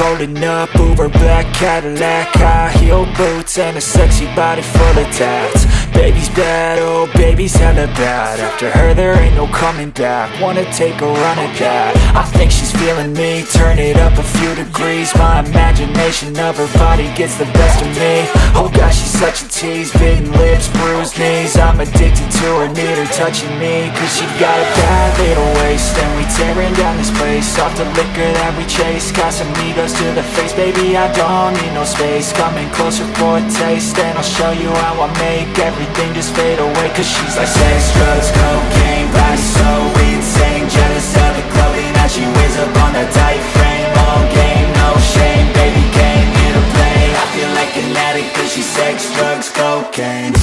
rolling up, Uber black Cadillac, high heel boots and a sexy body full of tats. Baby's bad, oh baby's hella bad. After her there ain't no coming back. Wanna take a run at that. I think she's feeling me, turn it up a few degrees. My imagination of her body gets the best of me. Oh gosh, she's such a tease, bitten lips, bruised knees. I'm addicted to her, need her touching me, cause she got a bad little waist. And we tearing down this place, off the liquor that we chase. Got some egos to the face, baby I don't need no space. Coming closer for a taste, and I'll show you how I make everything just fade away. Cause she's like sex, drugs, cocaine, body so insane. Jealous of the clothing that she wears up on that tight frame. All game, no shame, baby came here to play. I feel like an addict cause she's sex, drugs, cocaine.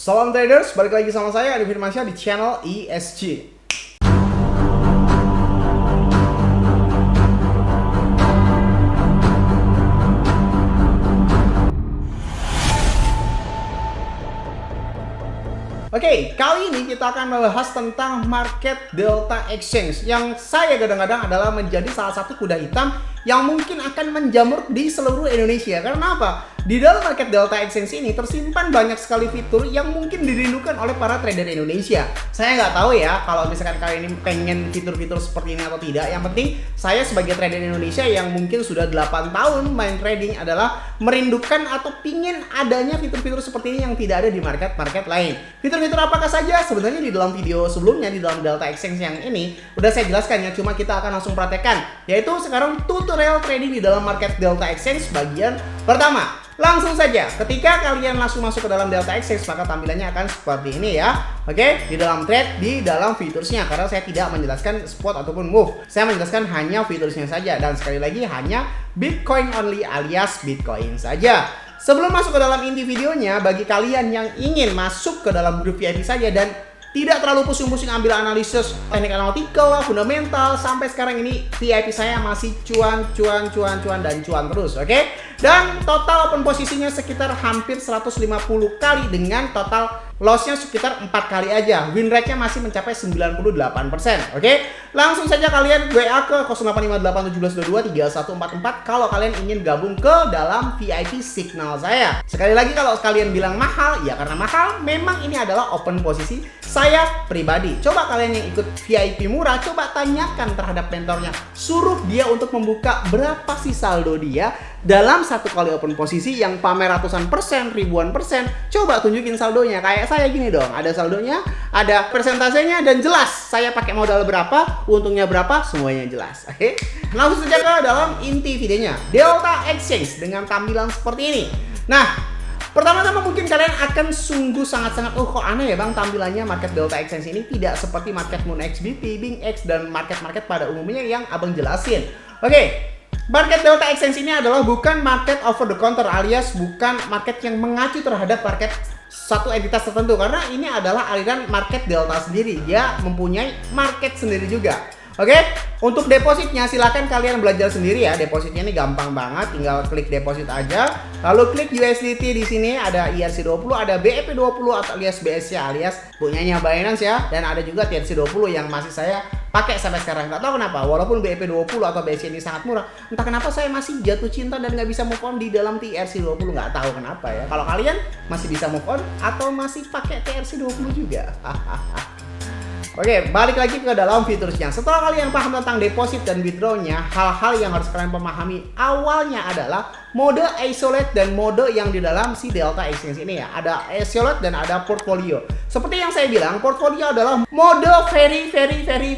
Salam traders, balik lagi sama saya Adi Firmansyah di channel ESG. Oke, kali ini kita akan membahas tentang market delta exchange yang saya kadang-kadang adalah menjadi salah satu kuda hitam yang mungkin akan menjamur di seluruh Indonesia. Karena apa? Di dalam market delta exchange ini tersimpan banyak sekali fitur yang mungkin dirindukan oleh para trader Indonesia. Saya nggak tahu ya kalau misalkan kalian ini pengen fitur-fitur seperti ini atau tidak. Yang penting saya sebagai trader Indonesia yang mungkin sudah 8 tahun main trading adalah merindukan atau pingin adanya fitur-fitur seperti ini yang tidak ada di market-market lain. Fitur-fitur apakah saja? Sebenarnya di dalam video sebelumnya di dalam delta exchange yang ini udah saya jelaskan ya, cuma kita akan langsung praktekkan, yaitu sekarang tutorial trading di dalam market delta exchange bagian pertama. Langsung saja, ketika kalian langsung masuk ke dalam delta exchange maka tampilannya akan seperti ini ya. Oke, di dalam trade, di dalam fiturnya, karena saya tidak menjelaskan spot ataupun move, saya menjelaskan hanya fiturnya saja, dan sekali lagi hanya Bitcoin only alias Bitcoin saja. Sebelum masuk ke dalam inti videonya, bagi kalian yang ingin masuk ke dalam grup VIP saja dan tidak terlalu pusing-pusing ambil analisis teknik analytical, fundamental, sampai sekarang ini VIP saya masih cuan dan cuan terus, oke? Dan total open posisinya sekitar hampir 150 kali dengan total lossnya sekitar 4 kali aja. Win rate-nya masih mencapai 98%, oke? Langsung saja kalian WA ke 085817223144 kalau kalian ingin gabung ke dalam VIP signal saya. Sekali lagi, kalau kalian bilang mahal, ya karena mahal, memang ini adalah open posisi saya pribadi. Coba kalian yang ikut VIP murah, coba tanyakan terhadap mentornya, suruh dia untuk membuka berapa sih saldo dia dalam satu kali open posisi yang pamer ratusan persen, ribuan persen. Coba tunjukin saldonya, kayak saya gini dong, ada saldonya, ada persentasenya, dan jelas saya pakai modal berapa, untungnya berapa, semuanya jelas. Oke, langsung saja ke dalam inti videonya. Delta exchange dengan tampilan seperti ini. Nah, pertama-tama mungkin kalian akan sungguh sangat-sangat kok aneh ya bang, tampilannya market delta exchange ini tidak seperti market Moon-X, BP, Bing-X, dan market-market pada umumnya yang abang jelasin. Oke, market delta exchange ini adalah bukan market over the counter, alias bukan market yang mengacu terhadap market satu entitas tertentu, karena ini adalah aliran market delta sendiri. Dia mempunyai market sendiri juga. Oke, untuk depositnya silahkan kalian belajar sendiri ya. Depositnya ini gampang banget, tinggal klik deposit aja. Lalu klik USDT, di sini ada ERC20, ada BEP20 atau alias BSC alias punyanya Binance ya. Dan ada juga TRC20 yang masih saya pakai sampai sekarang. Nggak tahu kenapa, walaupun BEP20 atau BSC ini sangat murah, entah kenapa saya masih jatuh cinta dan nggak bisa move on di dalam TRC20. Nggak tahu kenapa ya. Kalau kalian masih bisa move on atau masih pakai TRC20 juga. Oke, balik lagi ke dalam fiturnya. Setelah kalian paham tentang deposit dan withdrawnya, hal-hal yang harus kalian pahami awalnya adalah mode isolate dan mode yang di dalam si delta exchange ini ya. Ada isolate dan ada portfolio. Seperti yang saya bilang, portfolio adalah mode very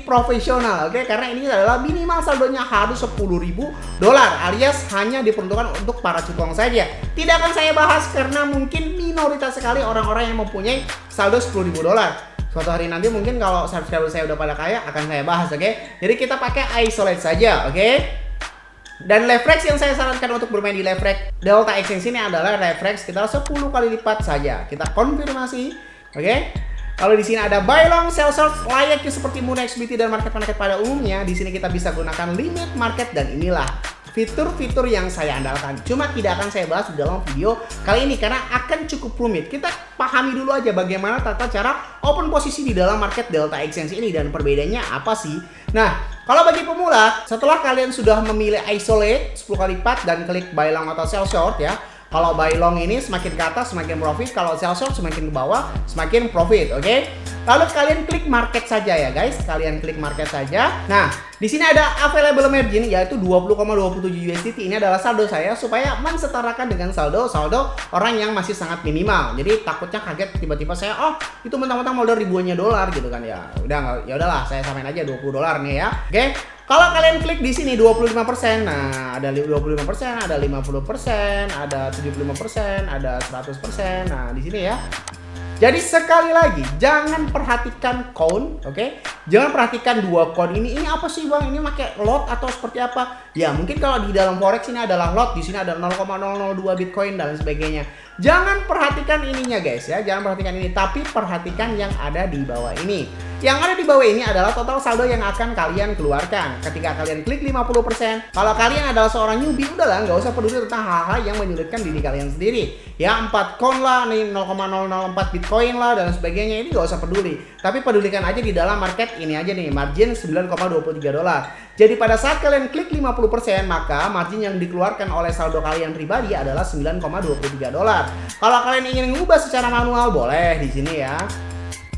profesional, oke? Karena ini adalah minimal saldonya harus $10.000 alias hanya diperuntukkan untuk para cukong saja. Tidak akan saya bahas karena mungkin minoritas sekali orang-orang yang mempunyai saldo $10.000. Suatu hari nanti mungkin kalau subscriber saya udah pada kaya akan saya bahas, oke? Jadi kita pakai isolate saja, oke? Dan leverage yang saya sarankan untuk bermain di leverage Delta Exchange ini adalah leverage sekitar 10 kali lipat saja. Kita konfirmasi, oke? Kalau di sini ada buy long, sell short, layaknya seperti Moon XBT dan market-market pada umumnya. Di sini kita bisa gunakan limit market dan inilah fitur-fitur yang saya andalkan. Cuma tidak akan saya bahas di dalam video kali ini karena akan cukup rumit. Kita pahami dulu aja bagaimana tata cara open posisi di dalam market Delta Exchange ini dan perbedaannya apa sih. Nah, kalau bagi pemula, setelah kalian sudah memilih isolate 10 kali lipat dan klik buy long atau sell short ya. Kalau buy long ini semakin ke atas semakin profit, kalau sell short semakin ke bawah semakin profit, oke? Lalu kalian klik market saja ya guys, kalian klik market saja. Nah, di sini ada available margin yaitu 20,27 USDT. Ini adalah saldo saya supaya mensetarakan dengan saldo orang yang masih sangat minimal. Jadi takutnya kaget tiba-tiba saya itu mentang-mentang modal ribuannya dolar gitu kan ya. Ya udahlah, saya samain aja 20 dolar nih ya. Oke. Kalau kalian klik di sini 25%, nah ada 25%, ada 50%, ada 75%, ada 100%. Nah, di sini ya. Jadi sekali lagi, jangan perhatikan count, oke? Jangan perhatikan dua count ini apa sih bang? Ini pakai lot atau seperti apa? Ya mungkin kalau di dalam forex ini adalah lot, di sini ada 0,002 Bitcoin dan sebagainya. Jangan perhatikan ininya guys ya, jangan perhatikan ini, tapi perhatikan yang ada di bawah ini. Yang ada di bawah ini adalah total saldo yang akan kalian keluarkan. Ketika kalian klik 50%, kalau kalian adalah seorang newbie, udahlah nggak usah peduli tentang hal-hal yang menyulitkan diri kalian sendiri. Ya 4 coin lah, nih 0,004 Bitcoin lah dan sebagainya, ini nggak usah peduli. Tapi pedulikan aja di dalam market ini aja nih, margin 9,23 dolar. Jadi pada saat kalian klik 50%, maka margin yang dikeluarkan oleh saldo kalian pribadi adalah 9,23 dolar. Kalau kalian ingin mengubah secara manual, boleh di sini ya.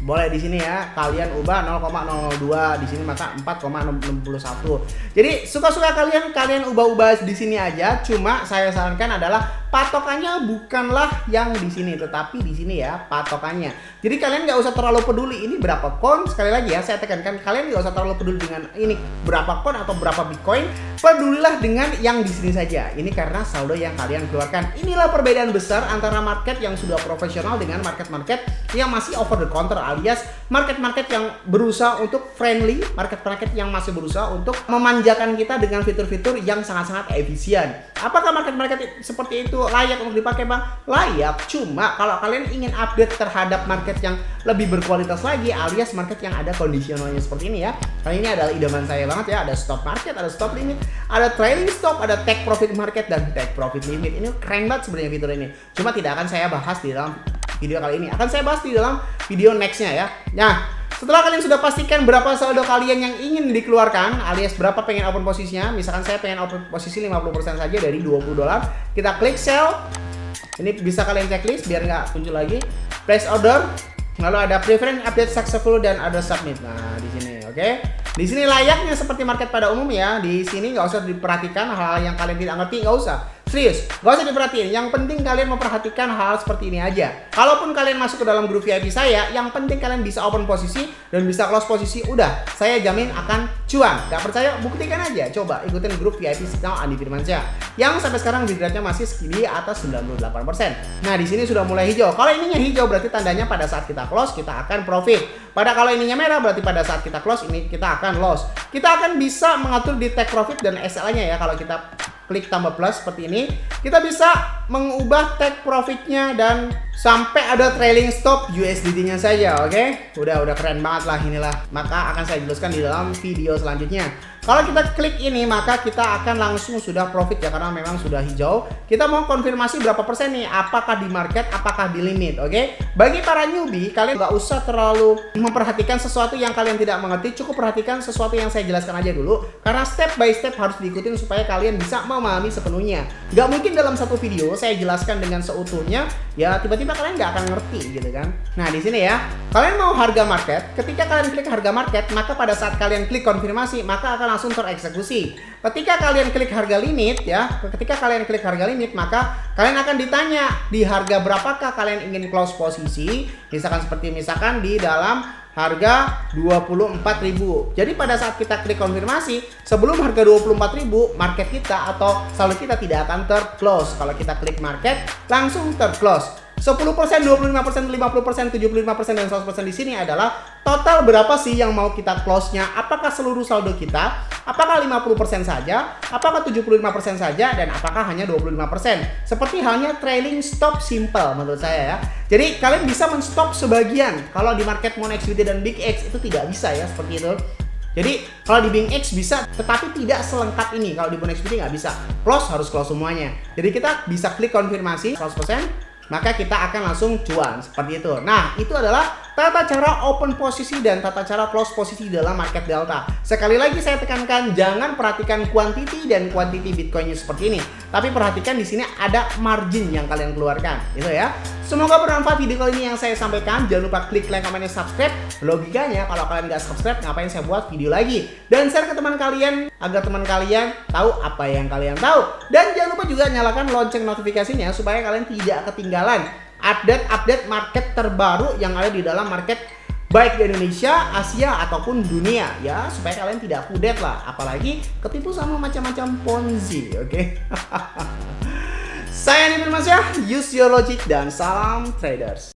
Boleh di sini ya, kalian ubah 0,02 di sini maka 4,61. Jadi suka-suka kalian ubah-ubah di sini aja. Cuma saya sarankan adalah patokannya bukanlah yang di sini, tetapi di sini ya patokannya. Jadi kalian nggak usah terlalu peduli ini berapa coin. Sekali lagi ya saya tekankan, kalian nggak usah terlalu peduli dengan ini berapa coin atau berapa Bitcoin. Pedulilah dengan yang di sini saja. Ini karena saldo yang kalian keluarkan. Inilah perbedaan besar antara market yang sudah profesional dengan market-market yang masih over the counter, alias market-market yang berusaha untuk friendly, market-market yang masih berusaha untuk memanjakan kita dengan fitur-fitur yang sangat-sangat efisien. Apakah market-market seperti itu layak untuk dipakai bang? Layak, cuma kalau kalian ingin update terhadap market yang lebih berkualitas lagi, alias market yang ada kondisionalnya seperti ini ya. Kali ini adalah idaman saya banget ya, ada stop market, ada stop limit, ada trailing stop, ada take profit market, dan take profit limit. Ini keren banget sebenarnya fitur ini. Cuma tidak akan saya bahas di dalam video kali ini, akan saya bahas di dalam video nextnya ya. Nah, setelah kalian sudah pastikan berapa saldo kalian yang ingin dikeluarkan, alias berapa pengen open posisinya, misalkan saya pengen open posisi 50% saja dari 20 dolar, kita klik sell. Ini bisa kalian checklist biar nggak muncul lagi. Place order, lalu ada preference update successful dan ada submit. Nah, di sini, oke. Di sini layaknya seperti market pada umum ya. Di sini nggak usah diperhatikan hal-hal yang kalian tidak ngerti, nggak usah. Serius, gak usah diperhatiin. Yang penting kalian memperhatikan hal seperti ini aja. Kalaupun kalian masuk ke dalam grup VIP saya, yang penting kalian bisa open posisi dan bisa close posisi. Udah, saya jamin akan cuan. Gak percaya? Buktikan aja. Coba ikutin grup VIP Signal Andi Firmansyah yang sampai sekarang win rate-nya masih di atas 98%. Nah, di sini sudah mulai hijau. Kalau ininya hijau berarti tandanya pada saat kita close kita akan profit. Kalau ininya merah berarti pada saat kita close ini kita akan loss. Kita akan bisa mengatur di take profit dan SL-nya ya. Kalau kita klik tambah plus seperti ini, kita bisa mengubah take profitnya dan sampai ada trailing stop USDT-nya saja, oke? Udah keren banget lah inilah. Maka akan saya jelaskan di dalam video selanjutnya. Kalau kita klik ini, maka kita akan langsung sudah profit ya, karena memang sudah hijau. Kita mau konfirmasi berapa persen nih, apakah di market, apakah di limit, oke? Bagi para newbie, kalian nggak usah terlalu memperhatikan sesuatu yang kalian tidak mengerti. Cukup perhatikan sesuatu yang saya jelaskan aja dulu, karena step by step harus diikutin supaya kalian bisa memahami sepenuhnya. Nggak mungkin dalam satu video saya jelaskan dengan seutuhnya, ya tiba-tiba kalian nggak akan ngerti gitu kan. Nah di sini ya, kalian mau harga market, ketika kalian klik harga market, maka pada saat kalian klik konfirmasi, maka akan langsung tereksekusi. Ketika kalian klik harga limit ya, maka kalian akan ditanya di harga berapakah kalian ingin close posisi. Misalkan di dalam harga 24.000. Jadi pada saat kita klik konfirmasi, sebelum harga 24.000, market kita atau saldo kita tidak akan terclose. Kalau kita klik market, langsung terclose. 10%, 25%, 50%, 75%, dan 100% di sini adalah total berapa sih yang mau kita close-nya. Apakah seluruh saldo kita? Apakah 50% saja? Apakah 75% saja? Dan apakah hanya 25%? Seperti halnya trailing stop simple menurut saya ya. Jadi kalian bisa men-stop sebagian. Kalau di market Monex, XBT dan Big X itu tidak bisa ya seperti itu. Jadi kalau di Big X bisa, tetapi tidak selengkap ini. Kalau di Monex XBT nggak bisa. Close harus close semuanya. Jadi kita bisa klik konfirmasi 100%. Maka kita akan langsung cuan seperti itu. Nah, itu adalah tata cara open posisi dan tata cara close posisi dalam market delta. Sekali lagi saya tekankan, jangan perhatikan quantity dan quantity Bitcoinnya seperti ini, tapi perhatikan di sini ada margin yang kalian keluarkan, gitu ya. Semoga bermanfaat video kali ini yang saya sampaikan. Jangan lupa klik like, komen, dan subscribe. Logikanya kalau kalian nggak subscribe, ngapain saya buat video lagi? Dan share ke teman kalian agar teman kalian tahu apa yang kalian tahu. Dan jangan lupa juga nyalakan lonceng notifikasinya supaya kalian tidak ketinggalan update market terbaru yang ada di dalam market baik di Indonesia, Asia ataupun dunia ya, supaya kalian tidak kudet lah, apalagi ketipu sama macam-macam Ponzi, oke? Saya Nipin Mas ya, use your logic dan salam traders.